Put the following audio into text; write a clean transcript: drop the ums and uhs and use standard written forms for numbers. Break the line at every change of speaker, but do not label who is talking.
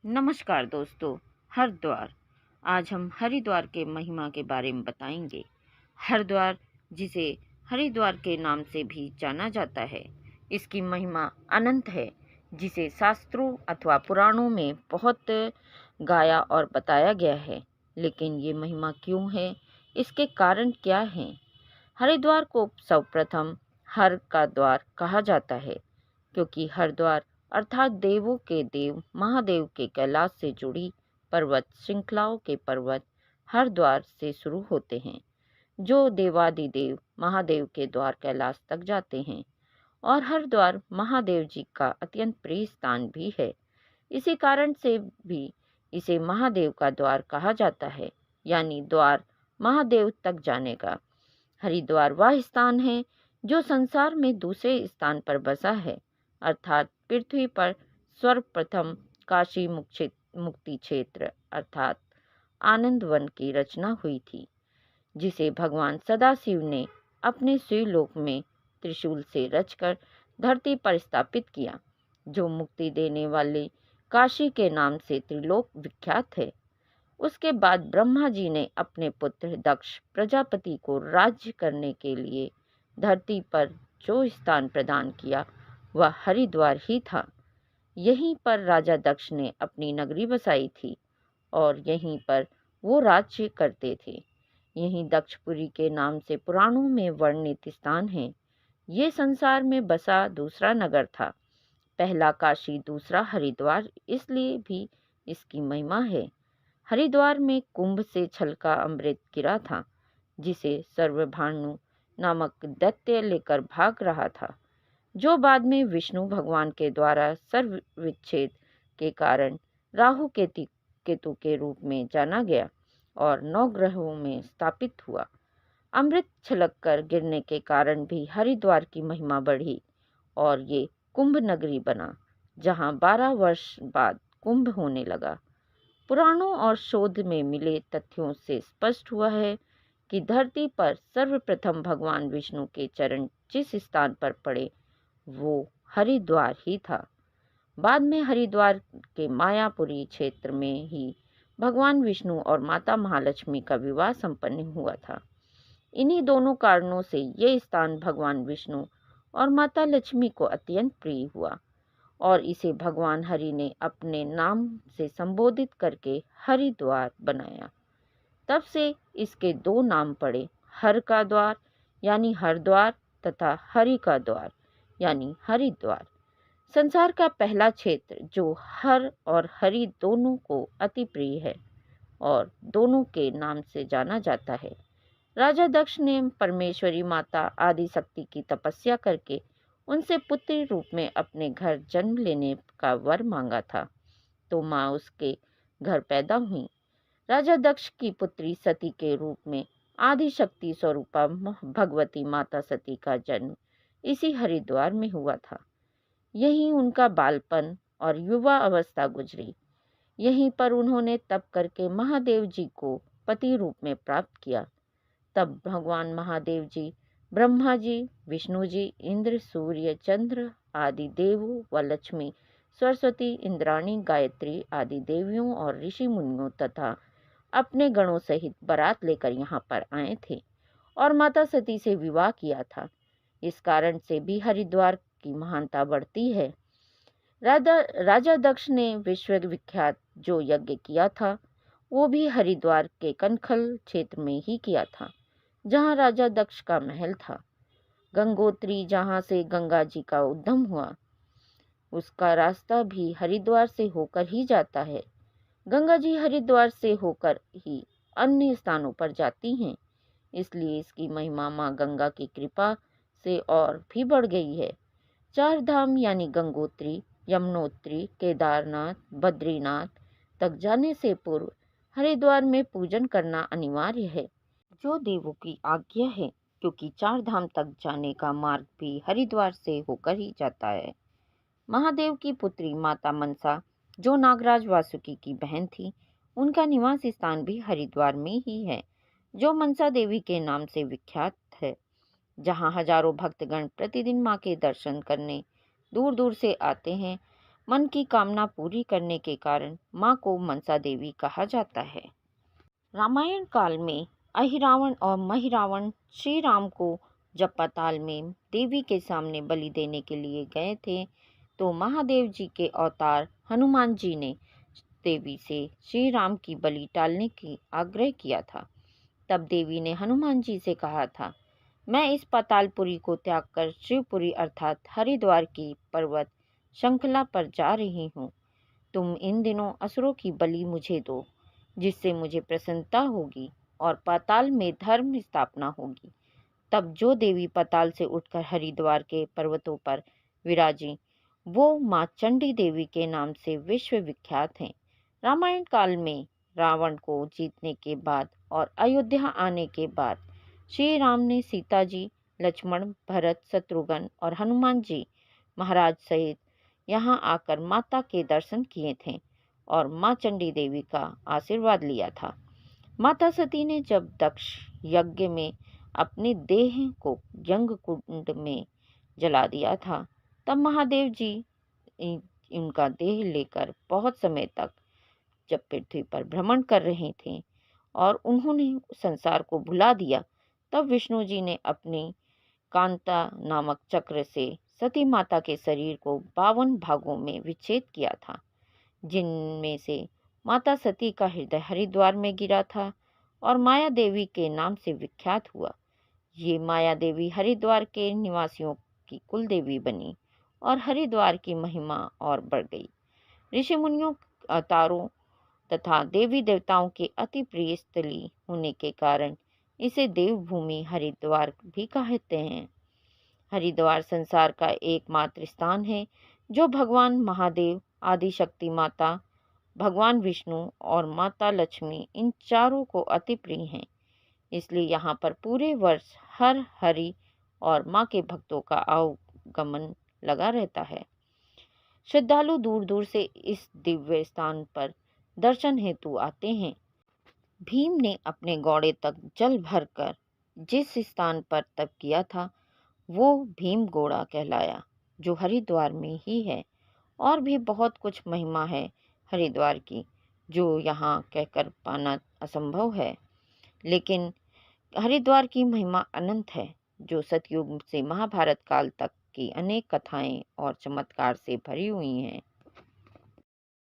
नमस्कार दोस्तों। हरिद्वार। आज हम हरिद्वार के महिमा के बारे में बताएंगे। हरिद्वार, जिसे हरिद्वार के नाम से भी जाना जाता है, इसकी महिमा अनंत है, जिसे शास्त्रों अथवा पुराणों में बहुत गाया और बताया गया है। लेकिन ये महिमा क्यों है, इसके कारण क्या हैं? हरिद्वार को सर्वप्रथम हर का द्वार कहा जाता है, क्योंकि हरिद्वार अर्थात देवों के देव महादेव के कैलाश से जुड़ी पर्वत श्रृंखलाओं के पर्वत हरिद्वार से शुरू होते हैं, जो देवादिदेव महादेव के द्वार कैलाश तक जाते हैं। और हरिद्वार महादेव जी का अत्यंत प्रिय स्थान भी है। इसी कारण से भी इसे महादेव का द्वार कहा जाता है, यानी द्वार महादेव तक जाने का। हरिद्वार वह स्थान है जो संसार में दूसरे स्थान पर बसा है, अर्थात पृथ्वी पर सर्वप्रथम काशी मुक्ति क्षेत्र अर्थात आनंद वन की रचना हुई थी, जिसे भगवान सदाशिव ने अपने शिवलोक में त्रिशूल से रचकर धरती पर स्थापित किया, जो मुक्ति देने वाले काशी के नाम से त्रिलोक विख्यात है। उसके बाद ब्रह्मा जी ने अपने पुत्र दक्ष प्रजापति को राज्य करने के लिए धरती पर जो स्थान प्रदान किया, वह हरिद्वार ही था। यहीं पर राजा दक्ष ने अपनी नगरी बसाई थी और यहीं पर वो राज्य करते थे। यहीं दक्षपुरी के नाम से पुराणों में वर्णित स्थान है। ये संसार में बसा दूसरा नगर था। पहला काशी, दूसरा हरिद्वार, इसलिए भी इसकी महिमा है। हरिद्वार में कुंभ से छलका अमृत गिरा था, जिसे सर्वभानु नामक दैत्य लेकर भाग रहा था, जो बाद में विष्णु भगवान के द्वारा सर्व विच्छेद के कारण राहु केतु के रूप में जाना गया और 9 ग्रहों में स्थापित हुआ। अमृत छलक कर गिरने के कारण भी हरिद्वार की महिमा बढ़ी और ये कुंभ नगरी बना, जहाँ 12 वर्ष बाद कुंभ होने लगा। पुराणों और शोध में मिले तथ्यों से स्पष्ट हुआ है कि धरती पर सर्वप्रथम भगवान विष्णु के चरण जिस स्थान पर पड़े, वो हरिद्वार ही था। बाद में हरिद्वार के मायापुरी क्षेत्र में ही भगवान विष्णु और माता महालक्ष्मी का विवाह संपन्न हुआ था। इन्हीं दोनों कारणों से ये स्थान भगवान विष्णु और माता लक्ष्मी को अत्यंत प्रिय हुआ और इसे भगवान हरि ने अपने नाम से संबोधित करके हरिद्वार बनाया। तब से इसके 2 नाम पड़े, हर का द्वार यानी हरिद्वार तथा हरि का द्वार यानी हरिद्वार। संसार का पहला क्षेत्र जो हर और हरि दोनों को अति प्रिय है और दोनों के नाम से जाना जाता है। राजा दक्ष ने परमेश्वरी माता आदि शक्ति की तपस्या करके उनसे पुत्री रूप में अपने घर जन्म लेने का वर मांगा था, तो माँ उसके घर पैदा हुई। राजा दक्ष की पुत्री सती के रूप में आदि शक्ति स्वरूपा भगवती माता सती का जन्म इसी हरिद्वार में हुआ था। यहीं उनका बालपन और युवा अवस्था गुजरी। यहीं पर उन्होंने तप करके महादेव जी को पति रूप में प्राप्त किया। तब भगवान महादेव जी, ब्रह्मा जी, विष्णु जी, इंद्र, सूर्य, चंद्र आदि देवों व लक्ष्मी, सरस्वती, इंद्राणी, गायत्री आदि देवियों और ऋषि मुनियों तथा अपने गणों सहित बारात लेकर यहाँ पर आए थे और माता सती से विवाह किया था। इस कारण से भी हरिद्वार की महानता बढ़ती है। राजा दक्ष ने विश्व विख्यात जो यज्ञ किया था, वो भी हरिद्वार के कनखल क्षेत्र में ही किया था, जहाँ राजा दक्ष का महल था। गंगोत्री, जहाँ से गंगा जी का उद्गम हुआ, उसका रास्ता भी हरिद्वार से होकर ही जाता है। गंगा जी हरिद्वार से होकर ही अन्य स्थानों पर जाती हैं, इसलिए इसकी महिमा माँ गंगा की कृपा से और भी बढ़ गई है। 4 धाम यानी गंगोत्री, यमुनोत्री, केदारनाथ, बद्रीनाथ तक जाने से पूर्व हरिद्वार में पूजन करना अनिवार्य है, जो देवों की आज्ञा है, क्योंकि 4 धाम तक जाने का मार्ग भी हरिद्वार से होकर ही जाता है। महादेव की पुत्री माता मनसा, जो नागराज वासुकी की बहन थी, उनका निवास स्थान भी हरिद्वार में ही है, जो मनसा देवी के नाम से विख्यात है, जहां हजारों भक्तगण प्रतिदिन मां के दर्शन करने दूर दूर से आते हैं। मन की कामना पूरी करने के कारण माँ को मनसा देवी कहा जाता है। रामायण काल में अहिरावण और महिरावण श्री राम को जब पाताल में देवी के सामने बलि देने के लिए गए थे, तो महादेव जी के अवतार हनुमान जी ने देवी से श्री राम की बलि टालने की आग्रह किया था। तब देवी ने हनुमान जी से कहा था, मैं इस पातालपुरी को त्याग कर शिवपुरी अर्थात हरिद्वार की पर्वत श्रृंखला पर जा रही हूँ। तुम इन दिनों असुरों की बलि मुझे दो, जिससे मुझे प्रसन्नता होगी और पाताल में धर्म स्थापना होगी। तब जो देवी पाताल से उठकर हरिद्वार के पर्वतों पर विराजी, वो माँ चंडी देवी के नाम से विश्व विख्यात हैं। रामायण काल में रावण को जीतने के बाद और अयोध्या आने के बाद श्री राम ने सीता जी, लक्ष्मण, भरत, शत्रुघ्न और हनुमान जी महाराज सहित यहाँ आकर माता के दर्शन किए थे और माँ चंडी देवी का आशीर्वाद लिया था। माता सती ने जब दक्ष यज्ञ में अपने देह को यज्ञ कुंड में जला दिया था, तब महादेव जी इनका देह लेकर बहुत समय तक जब पृथ्वी पर भ्रमण कर रहे थे और उन्होंने संसार को भुला दिया, तब विष्णु जी ने अपनी कांता नामक चक्र से सती माता के शरीर को 52 भागों में विच्छेद किया था, जिनमें से माता सती का हृदय हरिद्वार में गिरा था और माया देवी के नाम से विख्यात हुआ। ये माया देवी हरिद्वार के निवासियों की कुल देवी बनी और हरिद्वार की महिमा और बढ़ गई। ऋषि मुनियों, अवतारों तथा देवी देवताओं के अति प्रिय स्थली होने के कारण इसे देवभूमि हरिद्वार भी कहते हैं। हरिद्वार संसार का एकमात्र स्थान है जो भगवान महादेव, आदिशक्ति माता, भगवान विष्णु और माता लक्ष्मी इन चारों को अति प्रिय हैं। इसलिए यहाँ पर पूरे वर्ष हर हरि और माँ के भक्तों का आवागमन लगा रहता है। श्रद्धालु दूर दूर से इस दिव्य स्थान पर दर्शन हेतु आते हैं। भीम ने अपने घोड़े तक जल भरकर जिस स्थान पर तप किया था, वो भीम घोड़ा कहलाया, जो हरिद्वार में ही है। और भी बहुत कुछ महिमा है हरिद्वार की, जो यहाँ कहकर पाना असंभव है। लेकिन हरिद्वार की महिमा अनंत है, जो सतयुग से महाभारत काल तक की अनेक कथाएं और चमत्कार से भरी हुई हैं।